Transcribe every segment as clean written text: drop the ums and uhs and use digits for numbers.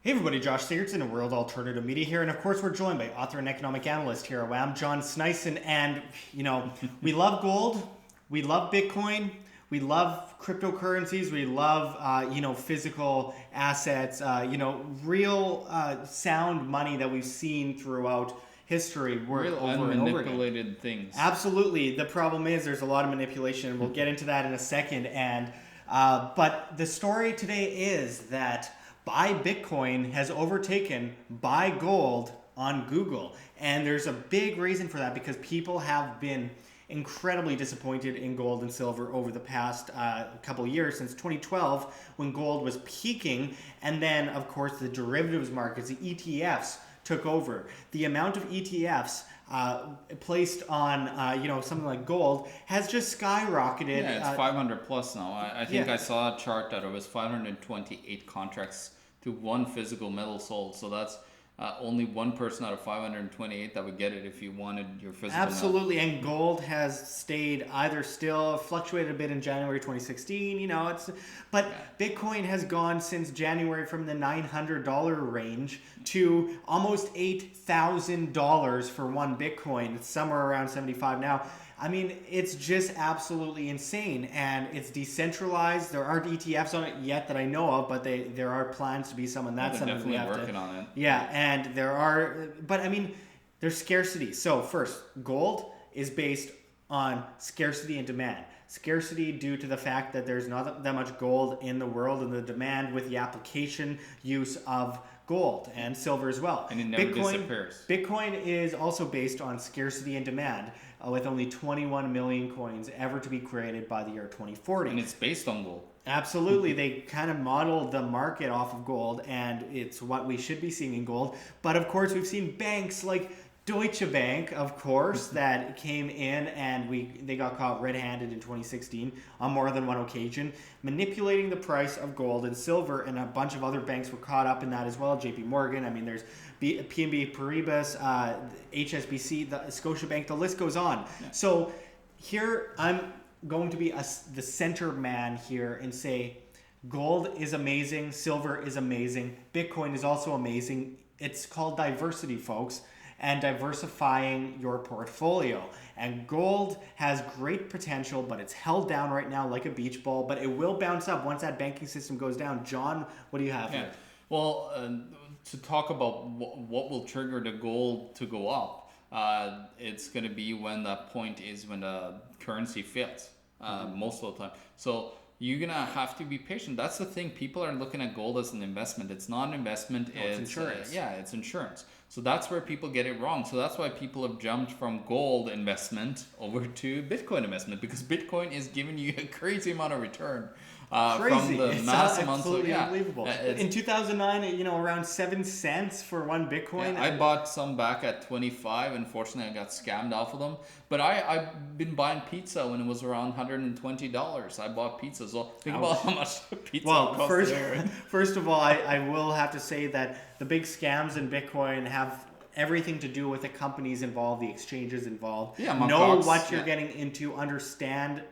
Hey everybody, Josh Sigurdson of World Alternative Media here, and of course we're joined by author and economic analyst here at WAM, John Sneisen, and we love gold, we love Bitcoin, we love cryptocurrencies, we love physical assets, real sound money that we've seen throughout history work Real over and over again. unmanipulated things. Absolutely. The problem is there's a lot of manipulation, and we'll get into that in a second. And but the story today is that buy Bitcoin has overtaken buy gold on Google, and there's a big reason for that because people have been incredibly disappointed in gold and silver over the past couple of years, since 2012 when gold was peaking, and then of course the derivatives markets, the ETFs, took over. The amount of ETFs placed on something like gold has just skyrocketed. Yeah, it's 500 plus now. I think yeah. I saw a chart that it was 528 contracts to one physical metal sold. So that's only one person out of 528 that would get it if you wanted your physical Absolutely, metal. and gold has stayed either still fluctuated a bit in January 2016. But Bitcoin has gone since January from the $900 range to almost $8,000 for one Bitcoin. It's somewhere around 75 now. I mean, it's just absolutely insane, and it's decentralized. There aren't ETFs on it yet that I know of, but there are plans to be some, and that's They're something we definitely have working to. on it. Yeah, and there are, but I mean, there's scarcity. So first, gold is based on scarcity and demand. Scarcity due to the fact that there's not that much gold in the world, and the demand with the application use of gold and silver as well. And it never disappears. Bitcoin is also based on scarcity and demand, with only 21 million coins ever to be created by the year 2040. And it's based on gold. Absolutely. They kind of modeled the market off of gold, and it's what we should be seeing in gold. But of course, we've seen banks like Deutsche Bank, of course, that came in and they got caught red-handed in 2016 on more than one occasion, manipulating the price of gold and silver, and a bunch of other banks were caught up in that as well. JP Morgan, I mean, there's BNP Paribas, HSBC, the Scotia Bank, the list goes on. Yeah. So here I'm going to be the center man here and say gold is amazing, silver is amazing, Bitcoin is also amazing. It's called diversity, folks, and diversifying your portfolio. And gold has great potential, but it's held down right now like a beach ball, but it will bounce up once that banking system goes down. John, what do you have here? Well, to talk about what will trigger the gold to go up, it's going to be when that point is when the currency fails, most of the time. So you're going to have to be patient. That's the thing. People are looking at gold as an investment. It's not an investment. It's insurance. It's insurance. So that's where people get it wrong. So that's why people have jumped from gold investment over to Bitcoin investment, because Bitcoin is giving you a crazy amount of return. Crazy. From the it's mass amounts absolutely unbelievable. In 2009, around 7 cents for one Bitcoin. Yeah, I bought some back at 25. Unfortunately, I got scammed off of them. But I've been buying pizza when it was around $120. I bought pizza. So think about how much pizza costs there. First of all, I will have to say that the big scams in Bitcoin have everything to do with the companies involved, the exchanges involved. Yeah, know what you're getting into, understand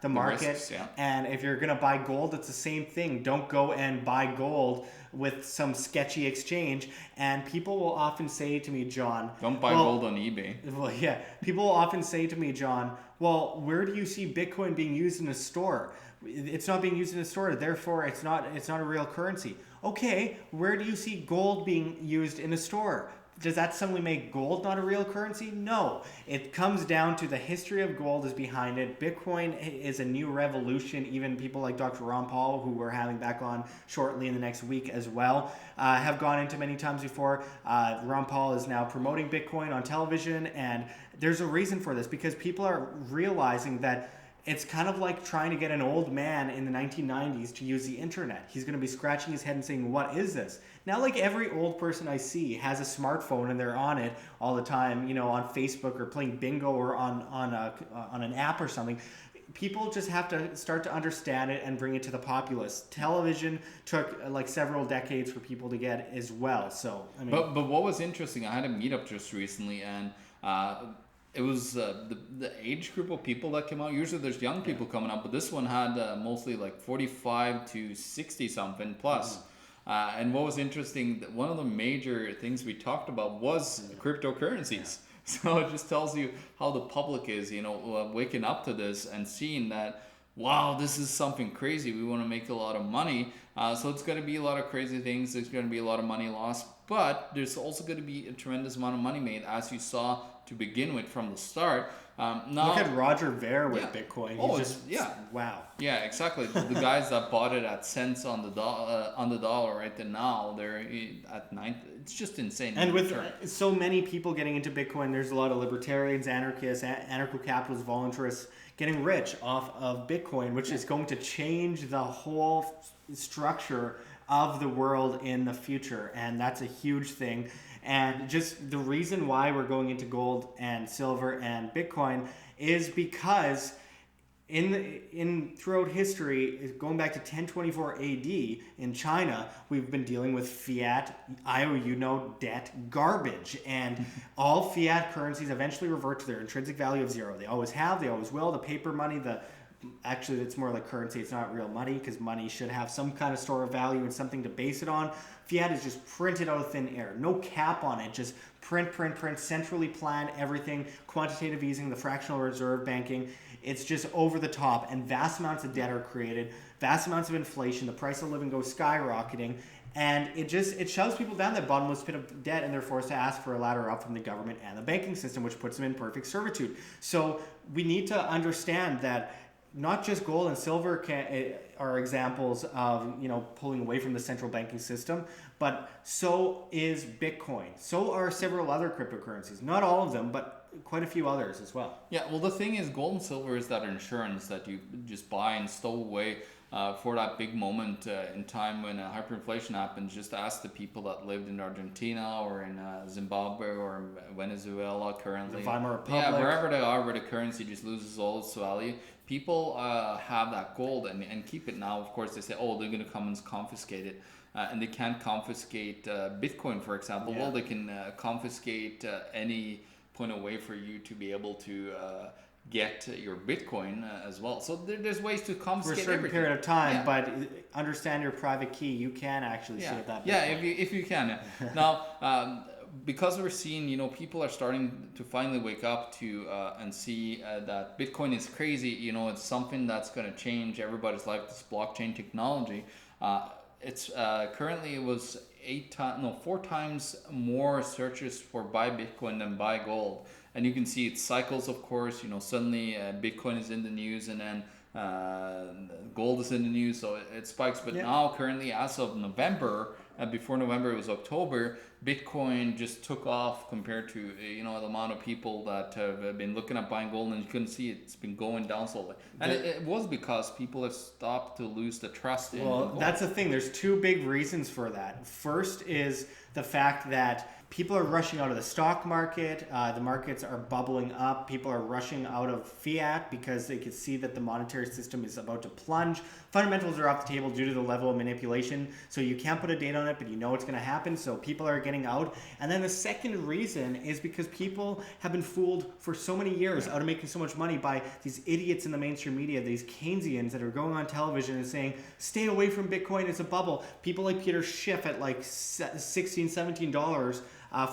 the market. Risks, and if you're going to buy gold, it's the same thing. Don't go and buy gold with some sketchy exchange. And people will often say to me, John, don't buy gold on eBay. Well, yeah. People will often say to me, John, well, where do you see Bitcoin being used in a store? It's not being used in a store, therefore it's not a real currency. Okay, where do you see gold being used in a store? Does that suddenly make gold not a real currency? No. It comes down to the history of gold is behind it. Bitcoin is a new revolution. Even people like Dr. Ron Paul, who we're having back on shortly in the next week as well, have gone into many times before. Ron Paul is now promoting Bitcoin on television, and there's a reason for this, because people are realizing that it's kind of like trying to get an old man in the 1990s to use the internet. He's going to be scratching his head and saying, what is this? Now, like every old person I see has a smartphone and they're on it all the time, on Facebook or playing bingo or on an app or something. People just have to start to understand it and bring it to the populace. Television took like several decades for people to get as well. So, I mean, but what was interesting, I had a meetup just recently, and it was the age group of people that came out. Usually there's young people coming up, but this one had mostly like 45 to 60 something plus. And what was interesting, one of the major things we talked about was cryptocurrencies. So it just tells you how the public is, waking up to this and seeing that, wow, this is something crazy. We want to make a lot of money. So it's going to be a lot of crazy things. There's going to be a lot of money lost, but there's also going to be a tremendous amount of money made, as you saw to begin with from the start. Now, look at Roger Ver with Bitcoin. Oh, He's wow. Yeah, exactly. The guys that bought it at cents on the dollar right then, now they're at 9. It's just insane. And with so many people getting into Bitcoin, there's a lot of libertarians, anarchists, anarcho-capitalists, voluntarists getting rich off of Bitcoin, which is going to change the whole structure of the world in the future. And that's a huge thing. And just the reason why we're going into gold and silver and Bitcoin is because throughout history, going back to 1024 AD in China, we've been dealing with fiat, IOU note, debt, garbage. And all fiat currencies eventually revert to their intrinsic value of zero. They always have, they always will. The paper money, actually it's more like currency, it's not real money, because money should have some kind of store of value and something to base it on. Fiat is just printed out of thin air, no cap on it, just print, centrally planned everything, quantitative easing, the fractional reserve banking. It's just over the top, and vast amounts of debt are created, vast amounts of inflation, the price of living goes skyrocketing, and it shoves people down that bottomless pit of debt, and they're forced to ask for a ladder up from the government and the banking system, which puts them in perfect servitude. So we need to understand that not just gold and silver are examples of pulling away from the central banking system, but so is Bitcoin. So are several other cryptocurrencies. Not all of them, but quite a few others as well. Yeah, well, the thing is, gold and silver is that insurance that you just buy and stow away for that big moment in time when hyperinflation happens. Just ask the people that lived in Argentina or in Zimbabwe or Venezuela currently. The Weimar Republic. Yeah, wherever they are, where the currency just loses all its value. People have that gold and keep it now. Of course, they say, oh, they're going to come and confiscate it. And they can't confiscate Bitcoin, for example. Yeah. Well, they can confiscate any point of way for you to be able to get your Bitcoin as well. So there's ways to confiscate for a certain everything. period of time, but understand your private key. You can actually save that Bitcoin. Yeah, if you can. Now, because we're seeing, people are starting to finally wake up to and see that Bitcoin is crazy. It's something that's going to change everybody's life. This blockchain technology. It's currently it was 4 times more searches for buy Bitcoin than buy gold, and you can see it cycles. Of course, suddenly Bitcoin is in the news, and then gold is in the news, so it spikes. But now, currently, as of November, before November it was October, Bitcoin just took off compared to the amount of people that have been looking at buying gold, and you couldn't see it's been going down slowly. And it was because people have stopped to lose the trust in gold. That's the thing. There's 2 big reasons for that. First is the fact that people are rushing out of the stock market. The markets are bubbling up. People are rushing out of fiat because they can see that the monetary system is about to plunge. Fundamentals are off the table due to the level of manipulation. So you can't put a date on it, but you know it's going to happen. So people are getting out. And then the second reason is because people have been fooled for so many years out of making so much money by these idiots in the mainstream media, these Keynesians that are going on television and saying, stay away from Bitcoin, it's a bubble. People like Peter Schiff at like $16, $17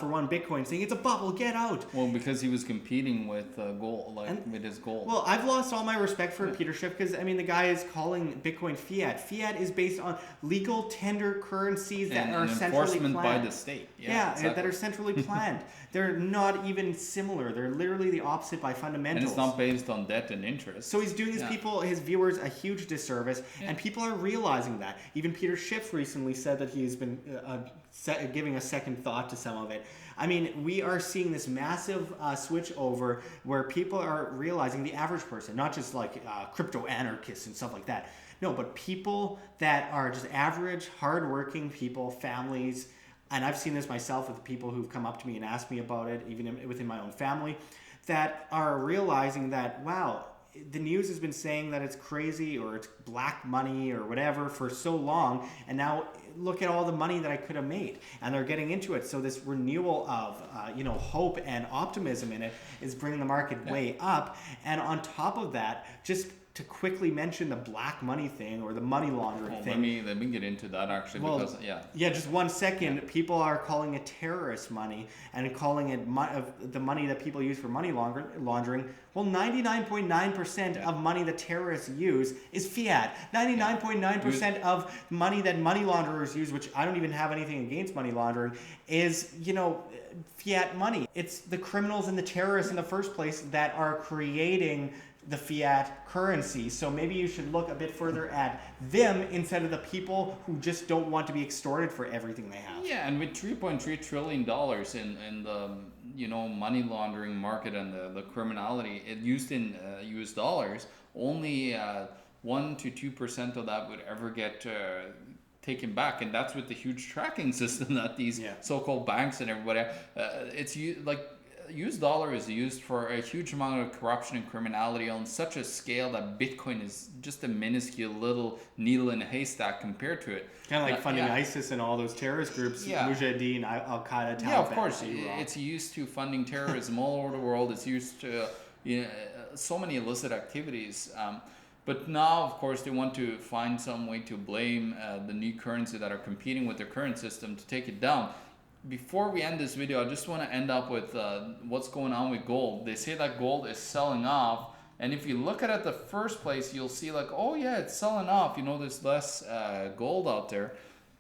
for one Bitcoin, saying it's a bubble, get out. Well, because he was competing with gold, with his gold. Well, I've lost all my respect for Peter Schiff because, the guy is calling Bitcoin fiat. Fiat is based on legal tender currencies that are centrally planned. By the state. Yeah, exactly. That are centrally planned. They're not even similar. They're literally the opposite by fundamentals. And it's not based on debt and interest. So he's doing his viewers a huge disservice, and people are realizing that. Even Peter Schiff recently said that he's been giving a second thought to some of it. We are seeing this massive switch over where people are realizing, the average person, not just like crypto anarchists and stuff like that. No, but people that are just average, hardworking people, families. And I've seen this myself with people who've come up to me and asked me about it, even within my own family, that are realizing that, wow, the news has been saying that it's crazy or it's black money or whatever for so long, and now look at all the money that I could have made, and they're getting into it. So this renewal of hope and optimism in it is bringing the market way up, and on top of that, just to quickly mention the black money thing or the money laundering thing. Let me get into that actually, Well, because yeah, just 1 second. People are calling it terrorist money and calling it the money that people use for money laundering. Well, 99.9% of money that terrorists use is fiat. 99.9% of money that money launderers use, which I don't even have anything against money laundering, is, fiat money. It's the criminals and the terrorists in the first place that are creating the fiat currency. So maybe you should look a bit further at them instead of the people who just don't want to be extorted for everything they have. Yeah, and with $3.3 trillion in the money laundering market and the criminality, it used in US dollars, only 1 to 2% of that would ever get taken back, and that's with the huge tracking system that these so-called banks and everybody US dollar is used for a huge amount of corruption and criminality on such a scale that Bitcoin is just a minuscule little needle in a haystack compared to it. Kind of like funding ISIS and all those terrorist groups, Mujahideen, Al-Qaeda, Taliban. Yeah, of course. It's used to funding terrorism all over the world. It's used to so many illicit activities. But now, of course, they want to find some way to blame the new currency that are competing with their current system to take it down. Before we end this video, I just want to end up with what's going on with gold. They say that gold is selling off, and if you look at it the first place, you'll see like, oh yeah, it's selling off. There's less gold out there.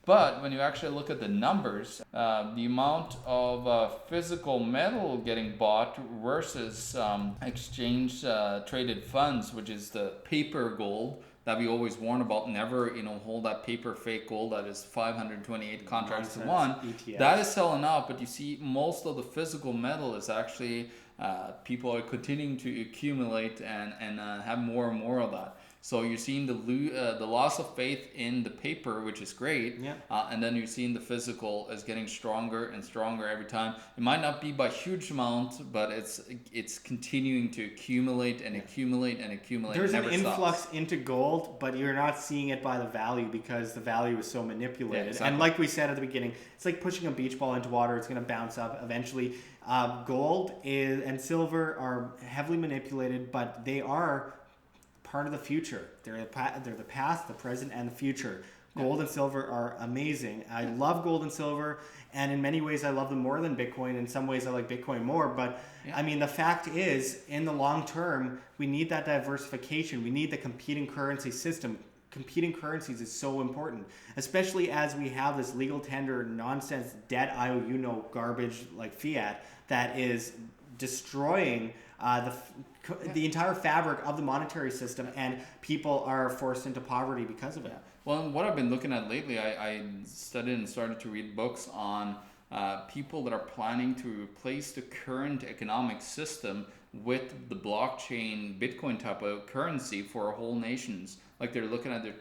But when you actually look at the numbers, the amount of physical metal getting bought versus exchange traded funds, which is the paper gold that we always warn about, never hold that paper fake gold that is 528 contracts to one. ETFs. That is selling out, but you see most of the physical metal is actually people are continuing to accumulate and have more and more of that. So you're seeing the loss of faith in the paper, which is great, and then you're seeing the physical is getting stronger and stronger every time. It might not be by huge amount, but it's continuing to accumulate and accumulate and accumulate. There's an influx stops. into gold, but you're not seeing it by the value because the value is so manipulated. Yeah, exactly. And like we said at the beginning, it's like pushing a beach ball into water. It's going to bounce up eventually. Gold and silver are heavily manipulated, but they are part of the future. They're the past, the present, and the future. Gold and silver are amazing. I love gold and silver, and in many ways I love them more than Bitcoin. In some ways I like Bitcoin more, but I mean, the fact is, in the long term, we need that diversification. We need the competing currency system. Competing currencies is so important, especially as we have this legal tender nonsense debt IOU garbage like fiat that is destroying the entire fabric of the monetary system, and people are forced into poverty because of it. Well, and what I've been looking at lately, I studied and started to read books on people that are planning to replace the current economic system with the blockchain Bitcoin type of currency for whole nations. Like they're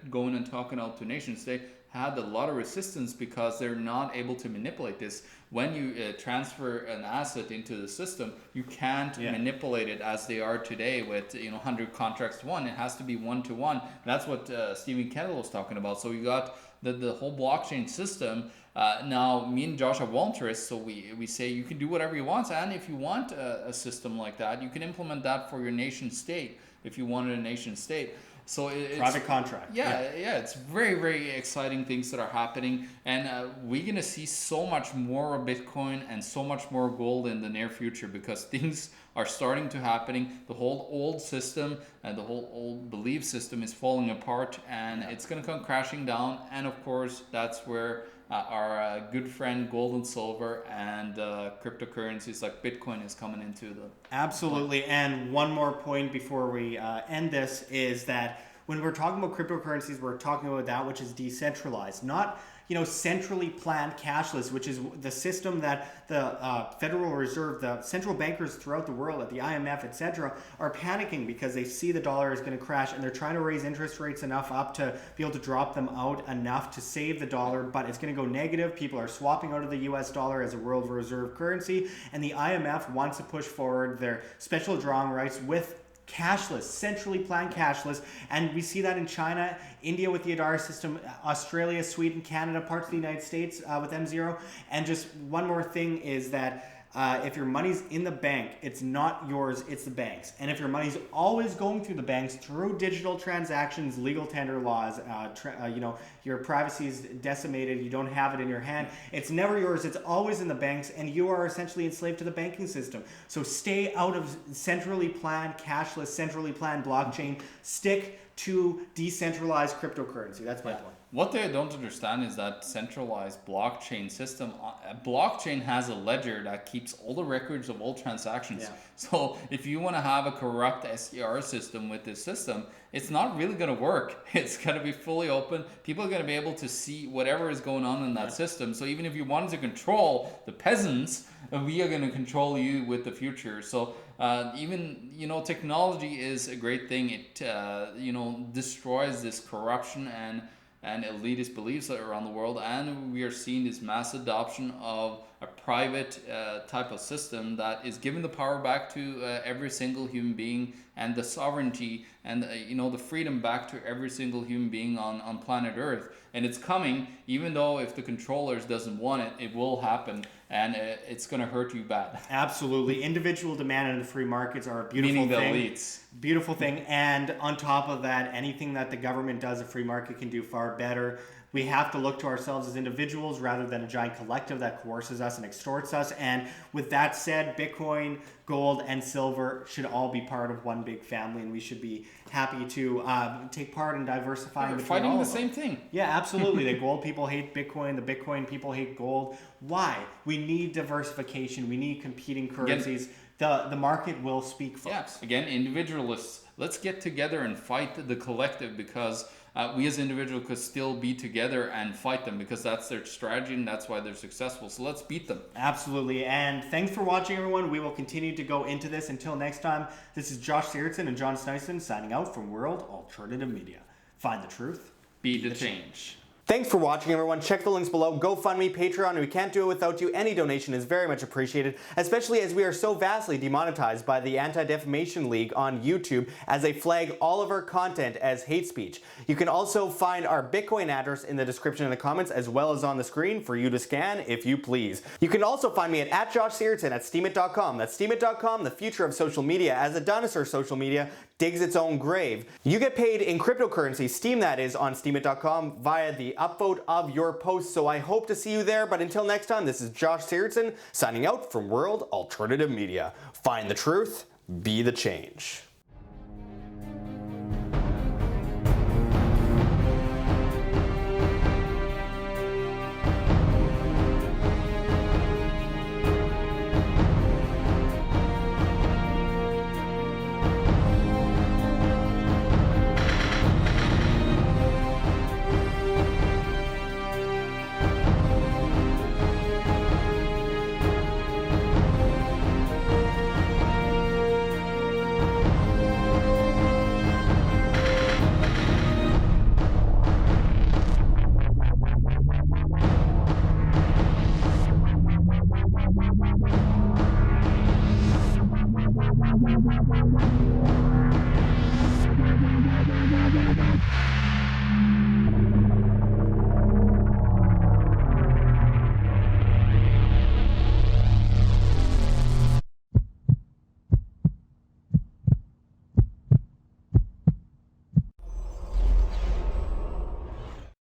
going and talking out to nations. They had a lot of resistance because they're not able to manipulate this. When you transfer an asset into the system, you can't manipulate it as they are today with 100 contracts to one. It has to be 1-to-1. That's what Stephen Kendall was talking about. So you got the whole blockchain system. Now, me and Josh are voluntarists, so we say you can do whatever you want, and if you want a system like that, you can implement that for your nation state if you wanted a nation state. So it's private contract. Yeah, it's very, very exciting things that are happening, and we're gonna see so much more of Bitcoin and so much more gold in the near future because things are starting to happening. The whole old system and the whole old belief system is falling apart, and it's gonna come crashing down. And of course, that's where our good friend gold and silver and cryptocurrencies like Bitcoin is coming into the... Absolutely. And one more point before we end this is that when we're talking about cryptocurrencies, we're talking about that which is decentralized, not centrally planned cashless, which is the system that the Federal Reserve, the central bankers throughout the world at the IMF, etc., are panicking because they see the dollar is going to crash and they're trying to raise interest rates enough up to be able to drop them out enough to save the dollar, but it's going to go negative. People are swapping out of the US dollar as a world reserve currency, and the IMF wants to push forward their special drawing rights with cashless, centrally planned cashless, and we see that in China, India with the Adara system, Australia, Sweden, Canada, parts of the United States with M0. And just one more thing is that if your money's in the bank, it's not yours, it's the bank's. And if your money's always going through the banks through digital transactions, legal tender laws, your privacy is decimated, you don't have it in your hand, it's never yours, it's always in the banks, and you are essentially enslaved to the banking system. So stay out of centrally planned, cashless, centrally planned blockchain. Stick to decentralized cryptocurrency. That's my point. What they don't understand is that centralized blockchain system, a blockchain has a ledger that keeps all the records of all transactions. Yeah. So if you want to have a corrupt SDR system with this system, it's not really going to work. It's going to be fully open. People are going to be able to see whatever is going on in that system. So even if you wanted to control the peasants, we are going to control you with the future. So even, technology is a great thing. It, destroys this corruption and elitist beliefs around the world, and we are seeing this mass adoption of a private type of system that is giving the power back to every single human being, and the sovereignty and the freedom back to every single human being on planet Earth. And it's coming, even though if the controllers doesn't want it, it will happen, and it's going to hurt you bad. Absolutely. Individual demand and free markets are a beautiful Meaning the thing. elites. Beautiful thing. And on top of that, anything that the government does, a free market can do far better. We have to look to ourselves as individuals rather than a giant collective that coerces us and extorts us. And with that said, Bitcoin, gold, and silver should all be part of one big family, and we should be happy to take part in diversifying. We're between fighting all the of them. same thing. Yeah, absolutely. The gold people hate Bitcoin. The Bitcoin people hate gold. Why? We need diversification. We need competing currencies. The market will speak, folks. Yeah, again, individualists, let's get together and fight the collective, because we as individuals could still be together and fight them, because that's their strategy and that's why they're successful. So let's beat them. Absolutely. And thanks for watching, everyone. We will continue to go into this. Until next time, this is Josh Sigurdson and John Sneisen signing out from World Alternative Media. Find the truth. Be the change. Thanks for watching, everyone. Check the links below. GoFundMe, Patreon. We can't do it without you. Any donation is very much appreciated, especially as we are so vastly demonetized by the Anti-Defamation League on YouTube, as they flag all of our content as hate speech. You can also find our Bitcoin address in the description in the comments, as well as on the screen for you to scan if you please. You can also find me at Josh Sigurdson at steemit.com. That's steemit.com, the future of social media, as the dinosaur social media digs its own grave. You get paid in cryptocurrency, Steem that is, on steemit.com via the upvote of your posts. So I hope to see you there. But until next time, this is Josh Sigurdson signing out from World Alternative Media. Find the truth, be the change. Bye.